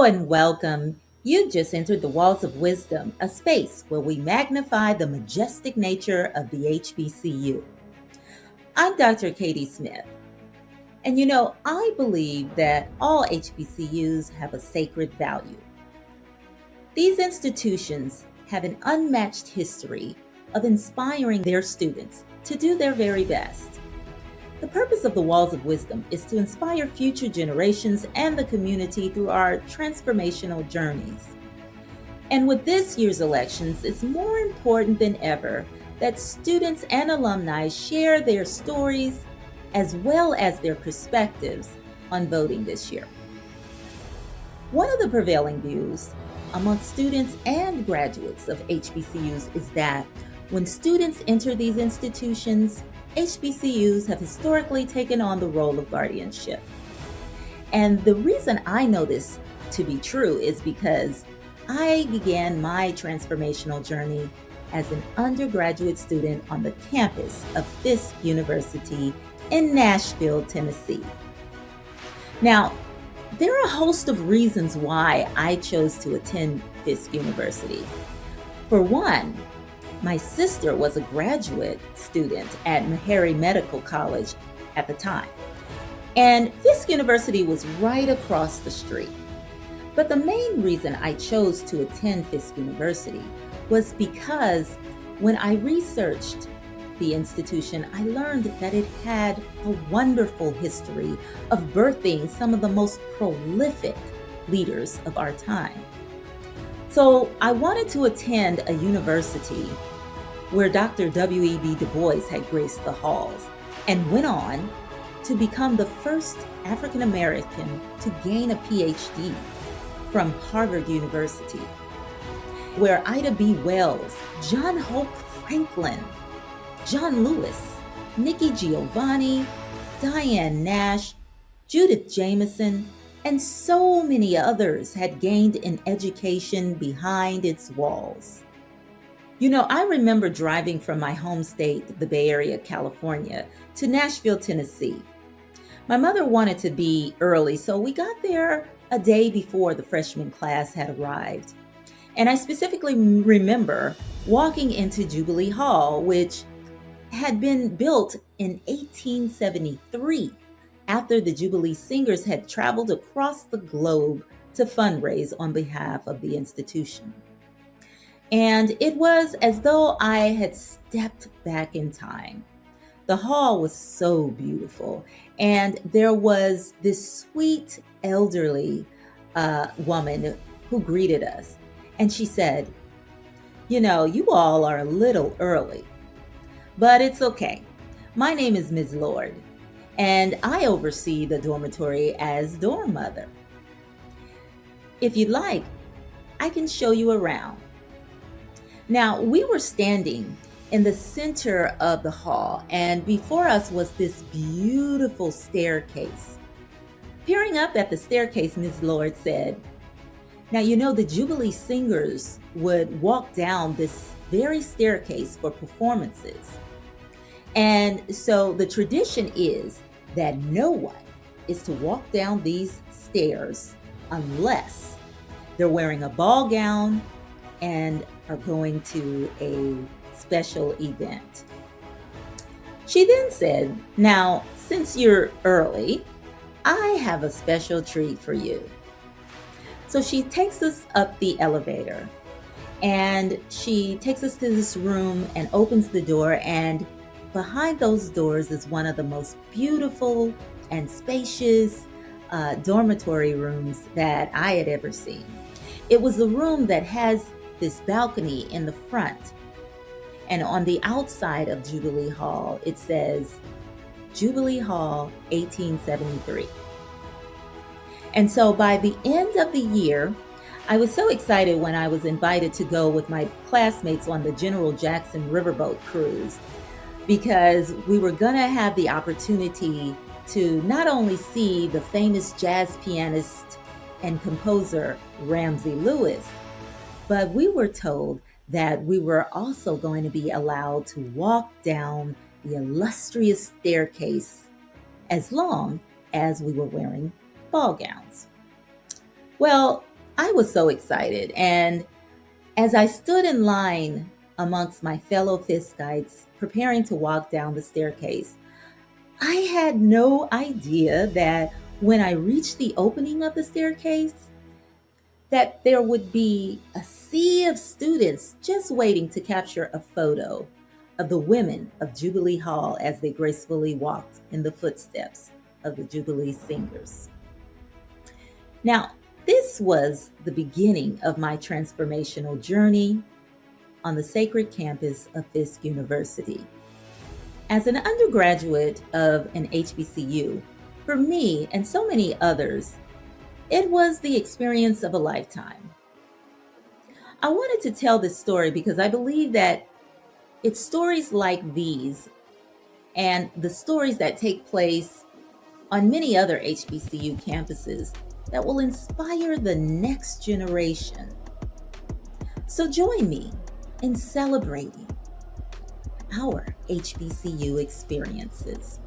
and welcome. You just entered the Walls of Wisdom, a space where we magnify the majestic nature of the HBCU. I'm Dr. Katie Smith, and I believe that all HBCUs have a sacred value. These institutions have an unmatched history of inspiring their students to do their very best. The purpose of the Walls of Wisdom is to inspire future generations and the community through our transformational journeys. And with this year's elections, it's more important than ever that students and alumni share their stories as well as their perspectives on voting this year. One of the prevailing views amongst students and graduates of HBCUs is that when students enter these institutions, HBCUs have historically taken on the role of guardianship. And the reason I know this to be true is because I began my transformational journey as an undergraduate student on the campus of Fisk University in Nashville, Tennessee. Now, there are a host of reasons why I chose to attend Fisk University. For one, my sister was a graduate student at Meharry Medical College at the time, and Fisk University was right across the street. But the main reason I chose to attend Fisk University was because when I researched the institution, I learned that it had a wonderful history of birthing some of the most prolific leaders of our time. So I wanted to attend a university where Dr. W.E.B. Du Bois had graced the halls and went on to become the first African American to gain a PhD from Harvard University, where Ida B. Wells, John Hope Franklin, John Lewis, Nikki Giovanni, Diane Nash, Judith Jameson, and so many others had gained an education behind its walls. I remember driving from my home state, the Bay Area, California, to Nashville, Tennessee. My mother wanted to be early, so we got there a day before the freshman class had arrived. And I specifically remember walking into Jubilee Hall, which had been built in 1873 after the Jubilee Singers had traveled across the globe to fundraise on behalf of the institution. And it was as though I had stepped back in time. The hall was so beautiful, and there was this sweet elderly woman who greeted us. And she said, "You all are a little early, but it's okay. My name is Ms. Lord, and I oversee the dormitory as dorm mother. If you'd like, I can show you around." Now, we were standing in the center of the hall, and before us was this beautiful staircase. Peering up at the staircase, Ms. Lord said, "Now, the Jubilee Singers would walk down this very staircase for performances. And so the tradition is that no one is to walk down these stairs unless they're wearing a ball gown and are going to a special event." She then said, "Now, since you're early, I have a special treat for you." So she takes us up the elevator, and she takes us to this room and opens the door, and behind those doors is one of the most beautiful and spacious dormitory rooms that I had ever seen. It was a room that has this balcony in the front, and on the outside of Jubilee Hall, it says Jubilee Hall 1873. And so by the end of the year, I was so excited when I was invited to go with my classmates on the General Jackson riverboat cruise, because we were going to have the opportunity to not only see the famous jazz pianist and composer Ramsey Lewis, but we were told that we were also going to be allowed to walk down the illustrious staircase as long as we were wearing ball gowns. Well, I was so excited, and as I stood in line amongst my fellow Fiskites preparing to walk down the staircase, I had no idea that when I reached the opening of the staircase, that there would be a sea of students just waiting to capture a photo of the women of Jubilee Hall as they gracefully walked in the footsteps of the Jubilee singers. Now, this was the beginning of my transformational journey on the sacred campus of Fisk University. As an undergraduate of an HBCU, for me and so many others, it was the experience of a lifetime. I wanted to tell this story because I believe that it's stories like these and the stories that take place on many other HBCU campuses that will inspire the next generation. So join me in celebrating our HBCU experiences.